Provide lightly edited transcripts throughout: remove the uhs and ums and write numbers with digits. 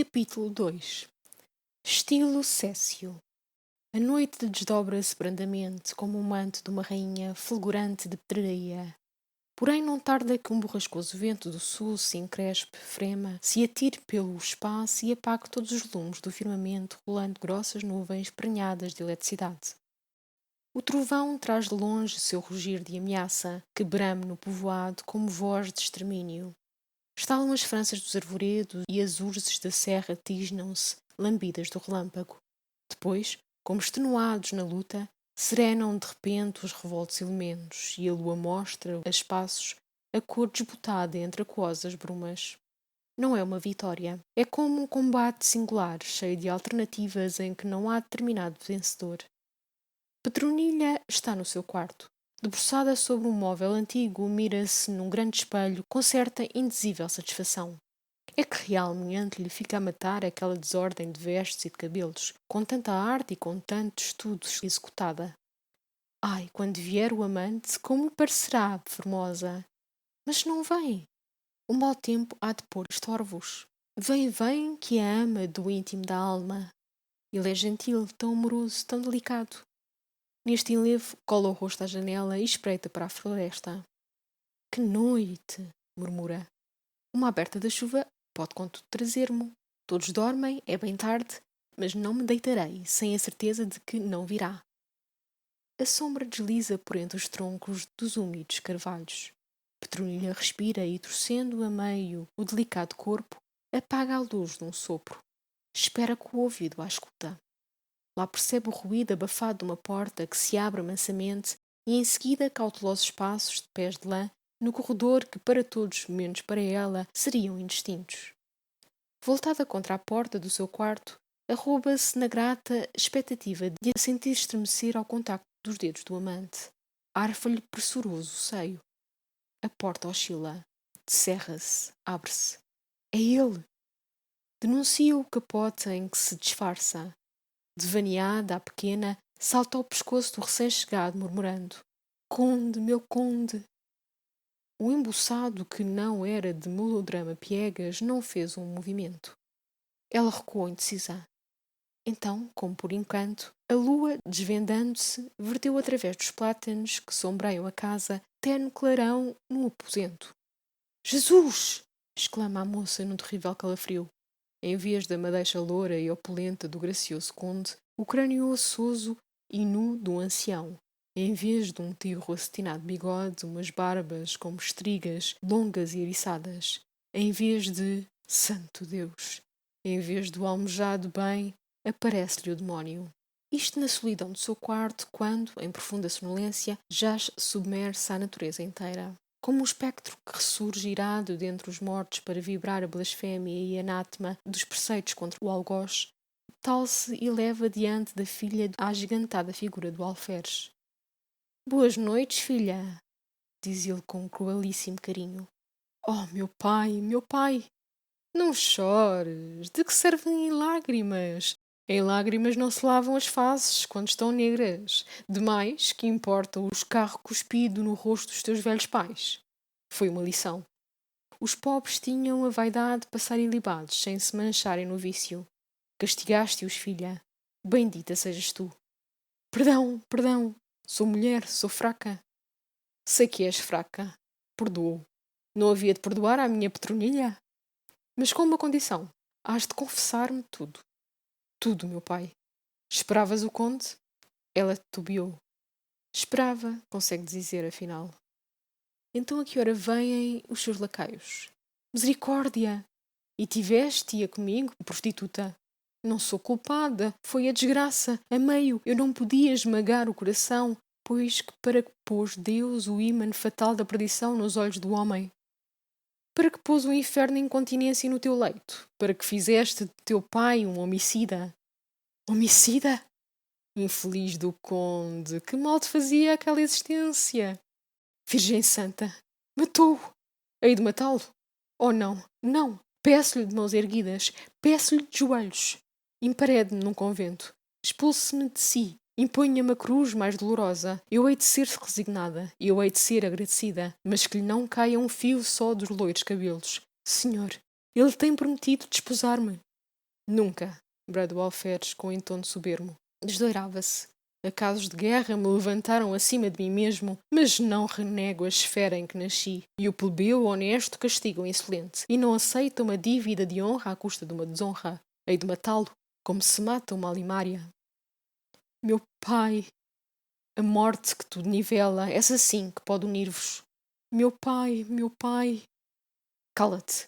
Capítulo 2. Estilo Cécio. A noite desdobra-se brandamente como um manto de uma rainha fulgurante de pedraria. Porém não tarda que um borrascoso vento do sul se encrespe, frema, se atire pelo espaço e apague todos os lumes do firmamento, rolando grossas nuvens prenhadas de eletricidade. O trovão traz de longe seu rugir de ameaça, que brame no povoado como voz de extermínio. Estalam as franças dos arvoredos e as urzes da serra tisnam-se, lambidas do relâmpago. Depois, como extenuados na luta, serenam de repente os revoltos elementos e a lua mostra a espaços a cor desbotada entre aquosas brumas. Não é uma vitória. É como um combate singular, cheio de alternativas em que não há determinado vencedor. Petronilha está no seu quarto. Debruçada sobre um móvel antigo, mira-se num grande espelho com certa indizível satisfação. É que realmente lhe fica a matar aquela desordem de vestes e de cabelos, com tanta arte e com tanto estudo executada. Ai, quando vier o amante, como lhe parecerá, formosa! Mas não vem. O mau tempo há de pôr estorvos. Vem, vem, que a ama do íntimo da alma. Ele é gentil, tão amoroso, tão delicado. Neste enlevo, cola o rosto à janela e espreita para a floresta. Que noite! Murmura. Uma aberta da chuva pode contudo trazer-mo. Todos dormem, é bem tarde, mas não me deitarei sem a certeza de que não virá. A sombra desliza por entre os troncos dos úmidos carvalhos. Petronilha respira e, torcendo a meio o delicado corpo, apaga a luz de um sopro. Espera com o ouvido à escuta. Lá percebe o ruído abafado de uma porta que se abre mansamente e em seguida cautelosos passos de pés de lã no corredor que para todos, menos para ela, seriam indistintos. Voltada contra a porta do seu quarto, arroba-se na grata expectativa de a sentir estremecer ao contacto dos dedos do amante. Arfa-lhe pressuroso o seio. A porta oscila. Descerra-se. Abre-se. É ele! Denuncia o capote em que se disfarça. Devaneada, a pequena, salta ao pescoço do recém-chegado, murmurando: Conde, meu conde! O embuçado, que não era de melodrama piegas, não fez um movimento. Ela recuou indecisa. Então, como por encanto, a lua, desvendando-se, verteu através dos plátanos que sombreiam a casa terno clarão no aposento. Jesus! Exclama a moça num terrível calafrio. Em vez da madeixa loura e opulenta do gracioso conde, o crânio ossoso e nu do ancião. Em vez de um tirro acetinado bigode, umas barbas como estrigas, longas e eriçadas. Em vez de... Santo Deus! Em vez do almejado bem, aparece-lhe o demónio. Isto na solidão do seu quarto, quando, em profunda sonolência, jaz submersa a natureza inteira. Como um espectro que ressurge irado dentre os mortos para vibrar a blasfémia e anátema dos preceitos contra o algoz, tal se eleva diante da filha a agigantada figura do alferes. Boas noites, filha, diz ele com um cruelíssimo carinho. Oh, meu pai, não chores, de que servem lágrimas? Em lágrimas não se lavam as faces quando estão negras. Demais, que importa o escarro cuspido no rosto dos teus velhos pais? Foi uma lição. Os pobres tinham a vaidade de passar ilibados, sem se mancharem no vício. Castigaste-os, filha. Bendita sejas tu. Perdão. Sou mulher, sou fraca. Sei que és fraca. Perdoo. Não havia de perdoar à minha Petronilha? Mas com uma condição. Hás de confessar-me tudo. Tudo, meu pai. Esperavas o conde? Ela titubeou. Esperava, consegue dizer, afinal. Então a que hora vêm os seus lacaios? Misericórdia! E tiveste-a comigo, prostituta? Não sou culpada, foi a desgraça. Amei-o, eu não podia esmagar o coração, pois que para que pôs Deus o ímã fatal da perdição nos olhos do homem? Para que pôs o inferno em incontinência no teu leito? Para que fizeste de teu pai um homicida? Homicida? Infeliz do conde, que mal te fazia aquela existência? Virgem Santa, matou-o! Hei de matá-lo? Oh não! Peço-lhe de mãos erguidas, peço-lhe de joelhos. Imparede-me num convento, expulse-me de si, imponha-me a cruz mais dolorosa. Eu hei de ser resignada, eu hei de ser agradecida, mas que lhe não caia um fio só dos loiros cabelos. Senhor, ele tem prometido desposar-me. Nunca, bradou Alferes com em tom soberbo. Desdoirava-se. Acasos de guerra me levantaram acima de mim mesmo, mas não renego a esfera em que nasci. E o plebeu honesto castiga o insolente, e não aceita uma dívida de honra à custa de uma desonra. Hei de matá-lo, como se mata uma alimária. Meu pai, a morte que tudo nivela, essa sim que pode unir-vos. Meu pai, meu pai. Cala-te.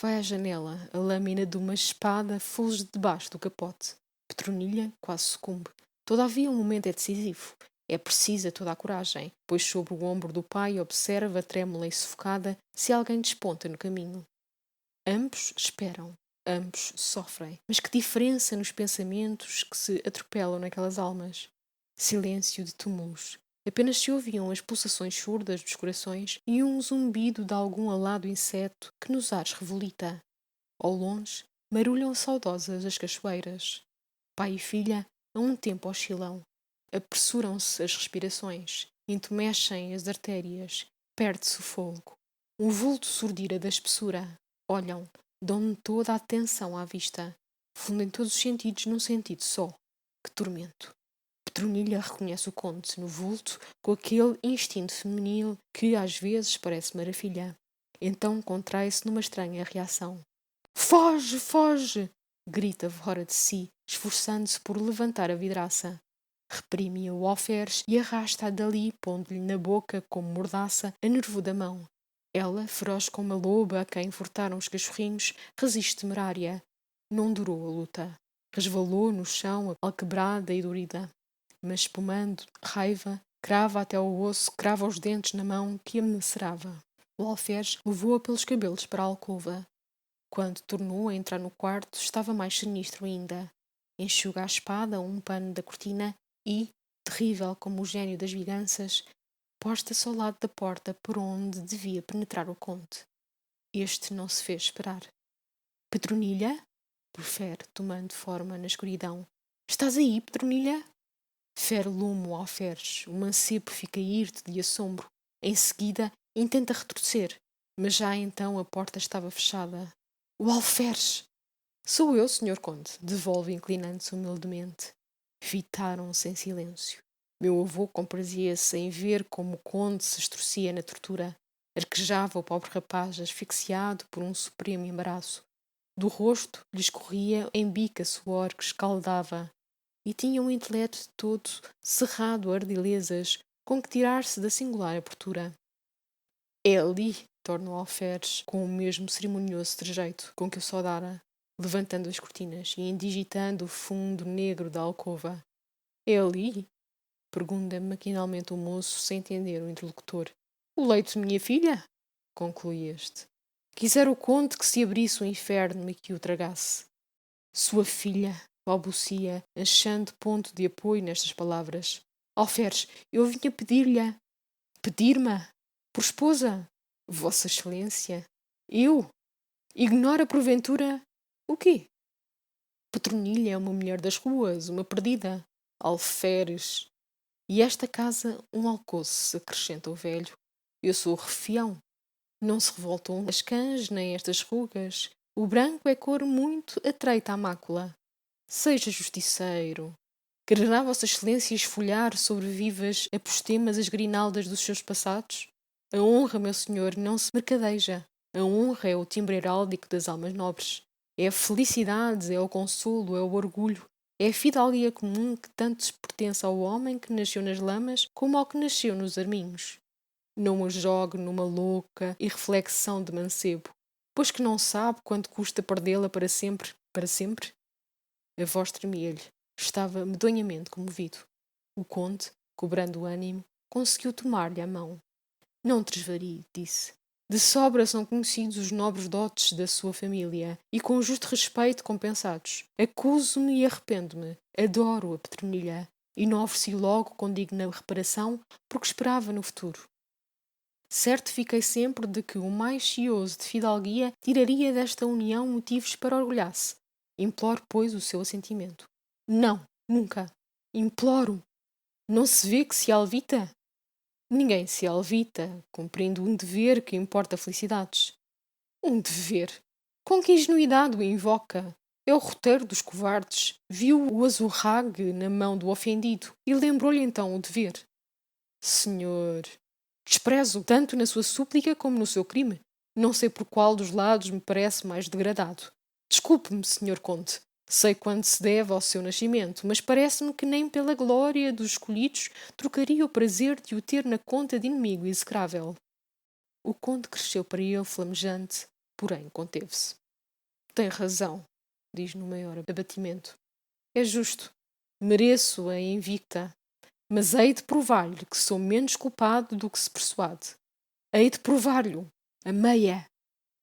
Vai à janela, a lâmina de uma espada fulge debaixo do capote. Petronilha quase sucumbe. Todavia o momento é decisivo. É precisa toda a coragem, pois sobre o ombro do pai observa, trêmula e sufocada, se alguém desponta no caminho. Ambos esperam, ambos sofrem. Mas que diferença nos pensamentos que se atropelam naquelas almas? Silêncio de túmulos. Apenas se ouviam as pulsações surdas dos corações e um zumbido de algum alado inseto que nos ares revolita. Ao longe, marulham saudosas as cachoeiras. Pai e filha, a um tempo oscilam. Apressuram-se as respirações, entumecem as artérias, perde-se o fôlego. Um vulto surdira da espessura. Olham, dão toda a atenção à vista. Fundem todos os sentidos num sentido só. Que tormento! Petronilha reconhece o conde no vulto com aquele instinto feminil que às vezes parece maravilha. Então contrai-se numa estranha reação. Foge, foge! Grita fora de si, esforçando-se por levantar a vidraça. Reprime-a o alferes e arrasta-a dali, pondo-lhe na boca, como mordaça, a nervuda mão. Ela, feroz como uma loba a quem furtaram os cachorrinhos, resiste temerária. Não durou a luta. Resvalou no chão, alquebrada e dorida. Mas espumando, raiva, crava até ao osso, crava os dentes na mão que a macerava. O alferes levou-a pelos cabelos para a alcova. Quando tornou a entrar no quarto, estava mais sinistro ainda. Enxuga a espada um pano da cortina e, terrível como o gênio das vinganças, posta-se ao lado da porta por onde devia penetrar o conde. Este não se fez esperar. Petronilha? Profere, tomando forma na escuridão. Estás aí, Petronilha? Fere lume o alferes. O mancebo fica hirto de assombro. Em seguida, intenta retorcer, mas já então a porta estava fechada. O alferes! Sou eu, senhor conde, devolve inclinando-se humildemente. Fitaram-se em silêncio. Meu avô comprazia-se em ver como o conde se estorcia na tortura. Arquejava o pobre rapaz asfixiado por um supremo embaraço. Do rosto lhe escorria em bica suor que escaldava, e tinha um intelecto todo cerrado a ardilezas com que tirar-se da singular abertura. É ali, torna o alferes, com o mesmo cerimonioso trejeito com que o saudara, levantando as cortinas e indigitando o fundo negro da alcova. É ali? Pergunta maquinalmente o moço, sem entender o interlocutor. O leito de minha filha? Conclui este. Quisera o conde que se abrisse o inferno e que o tragasse. Sua filha, balbucia, achando ponto de apoio nestas palavras. Alferes, eu vinha pedir-lhe. Pedir-me? Por esposa? Vossa Excelência? Eu? Ignora porventura? O quê? Petronilha é uma mulher das ruas, uma perdida. Alferes. E esta casa um alcoce, acrescenta o velho. Eu sou o refião. Não se revoltam as cãs, nem estas rugas. O branco é cor muito atreita à mácula. Seja justiceiro. Quererá Vossa Excelência esfolhar sobre vivas apostemas as grinaldas dos seus passados? A honra, meu senhor, não se mercadeja. A honra é o timbre heráldico das almas nobres. É a felicidade, é o consolo, é o orgulho. É a fidalguia comum que tanto pertence ao homem que nasceu nas lamas como ao que nasceu nos arminhos. Não a jogue numa louca irreflexão de mancebo, pois que não sabe quanto custa perdê-la para sempre, para sempre? A voz tremia-lhe. Estava medonhamente comovido. O conde, cobrando o ânimo, conseguiu tomar-lhe a mão. Não desvarie, disse. De sobra são conhecidos os nobres dotes da sua família, e com justo respeito compensados. Acuso-me e arrependo-me. Adoro a Petronilha, e não ofereci logo com digna reparação, porque esperava no futuro. Certo fiquei sempre de que o mais cioso de fidalguia tiraria desta união motivos para orgulhar-se. Imploro, pois, o seu assentimento. Não, nunca. Imploro. Não se vê que se alvita? Ninguém se alvita, cumprindo um dever que importa felicidades. Um dever? Com que ingenuidade o invoca? É o roteiro dos covardes. Viu o azurrague na mão do ofendido e lembrou-lhe então o dever. Senhor, desprezo tanto na sua súplica como no seu crime. Não sei por qual dos lados me parece mais degradado. Desculpe-me, senhor conde. Sei quando se deve ao seu nascimento, mas parece-me que nem pela glória dos escolhidos trocaria o prazer de o ter na conta de inimigo execrável. O conde cresceu para ele flamejante, porém conteve-se. Tem razão, diz no maior abatimento. É justo. Mereço a invicta. Mas hei de provar-lhe que sou menos culpado do que se persuade. Hei de provar-lhe a meia.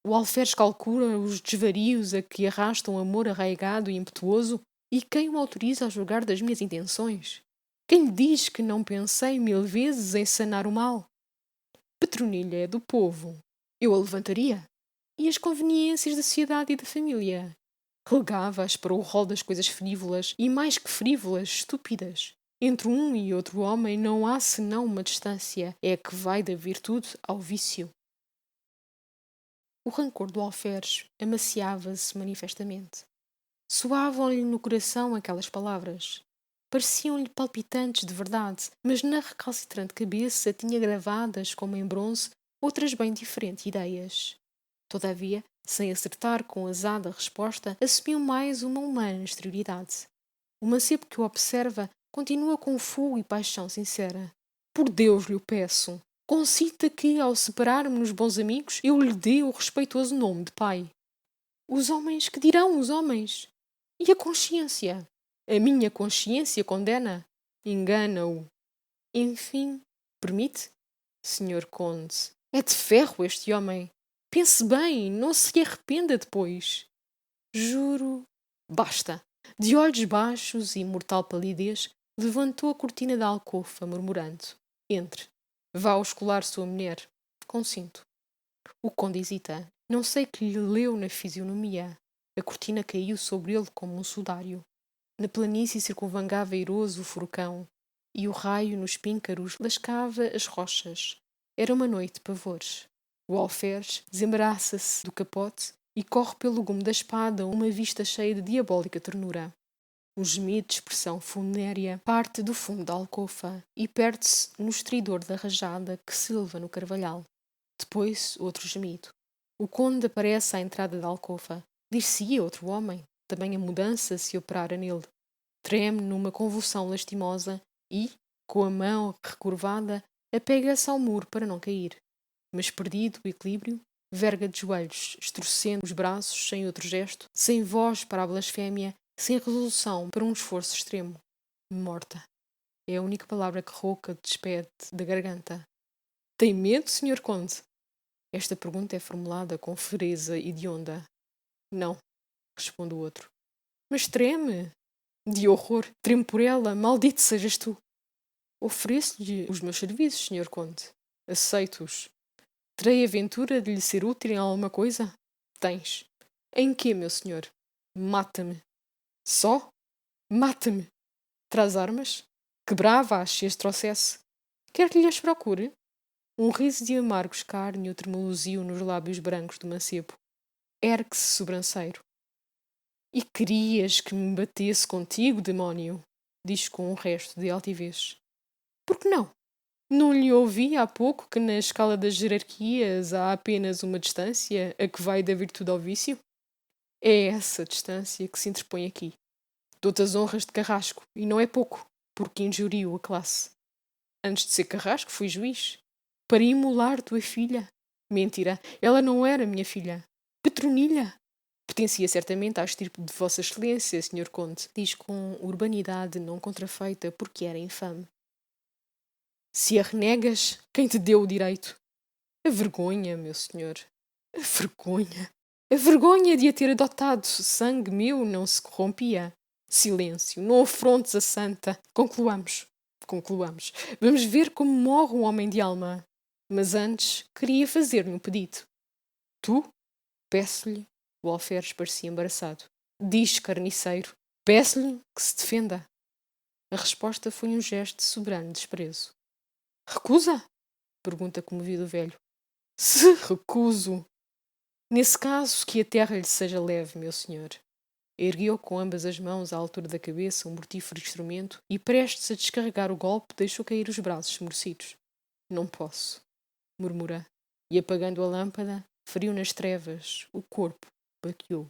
O alferes calcula os desvarios a que arrastam amor arraigado e impetuoso, e quem o autoriza a julgar das minhas intenções? Quem lhe diz que não pensei 1000 vezes em sanar o mal? Petronilha é do povo. Eu a levantaria. E as conveniências da sociedade e da família? Relegava-as para o rol das coisas frívolas e, mais que frívolas, estúpidas. Entre um e outro homem não há senão uma distância, é a que vai da virtude ao vício. O rancor do alferes amaciava-se manifestamente. Soavam-lhe no coração aquelas palavras. Pareciam-lhe palpitantes de verdade, mas na recalcitrante cabeça tinha gravadas, como em bronze, outras bem diferentes ideias. Todavia, sem acertar com a azada resposta, assumiu mais uma humana exterioridade. O mancebo que o observa continua com fogo e paixão sincera. Por Deus lhe o peço, consinta que, ao separarmos-nos bons amigos, eu lhe dê o respeitoso nome de pai. Os homens, que dirão os homens? E a consciência? A minha consciência condena? Engana-o. Enfim, permite? Senhor Conde, é de ferro este homem. Pense bem, não se arrependa depois. Juro. Basta. De olhos baixos e mortal palidez, levantou a cortina da alcofa, murmurando. Entre. Vá auscular sua mulher. Consinto. O conde hesita. Não sei que lhe leu na fisionomia. A cortina caiu sobre ele como um sudário. Na planície circunvagava airoso o furcão, e o raio nos píncaros lascava as rochas. Era uma noite de pavores. O alferes desembaraça-se do capote e corre pelo gume da espada uma vista cheia de diabólica ternura. Um gemido de expressão funérea parte do fundo da alcofa e perde-se no estridor da rajada que se eleva no carvalhal. Depois, outro gemido. O conde aparece à entrada da alcofa. Dir-se-ia outro homem. Também a mudança se operara nele. Treme numa convulsão lastimosa e, com a mão recurvada, apega-se ao muro para não cair. Mas perdido o equilíbrio, verga de joelhos, estrocendo os braços sem outro gesto, sem voz para a blasfémia, sem resolução para um esforço extremo. Morta. É a única palavra que rouca despede da garganta. Tem medo, Sr. Conde? Esta pergunta é formulada com fereza hedionda. Não, responde o outro. Mas treme. De horror, tremo por ela, maldito sejas tu. Ofereço-lhe os meus serviços, Sr. Conde. Aceito-os. Terei a ventura de lhe ser útil em alguma coisa? Tens. Em quê, meu senhor? Mata-me. Só? Mata-me. Traz armas? Quebrava-as se as trouxesse. Quer que lhe as procure? Um riso de amargo escárnio tremeluziu nos lábios brancos do mancebo. Ergue-se sobranceiro. E querias que me batesse contigo, demónio? Diz com um resto de altivez. Por que não? Não lhe ouvi há pouco que na escala das jerarquias há apenas uma distância, a que vai da virtude ao vício? É essa distância que se interpõe aqui. Dou-te as honras de carrasco, e não é pouco, porque injuriu a classe. Antes de ser carrasco, fui juiz. Para imolar tua filha. Mentira, ela não era minha filha. Petronilha. Pertencia certamente à estirpe de Vossa Excelência, Sr. Conde, diz com urbanidade não contrafeita porque era infame. Se a renegas, quem te deu o direito? A vergonha, meu senhor. A vergonha. A vergonha de a ter adotado. Sangue meu não se corrompia. Silêncio, não afrontes a santa. Concluamos. Concluamos. Vamos ver como morre um homem de alma. Mas antes, queria fazer-lhe um pedido. Tu? Peço-lhe. O alferes parecia embaraçado. Diz, carniceiro. Peço-lhe que se defenda. A resposta foi um gesto de soberano desprezo. Recusa? Pergunta comovido o velho. Se recuso. Nesse caso, que a terra lhe seja leve, meu senhor. Ergueu com ambas as mãos à altura da cabeça um mortífero instrumento e, prestes a descarregar o golpe, deixou cair os braços esmorecidos. Não posso, murmura, e apagando a lâmpada, feriu nas trevas, o corpo baqueou.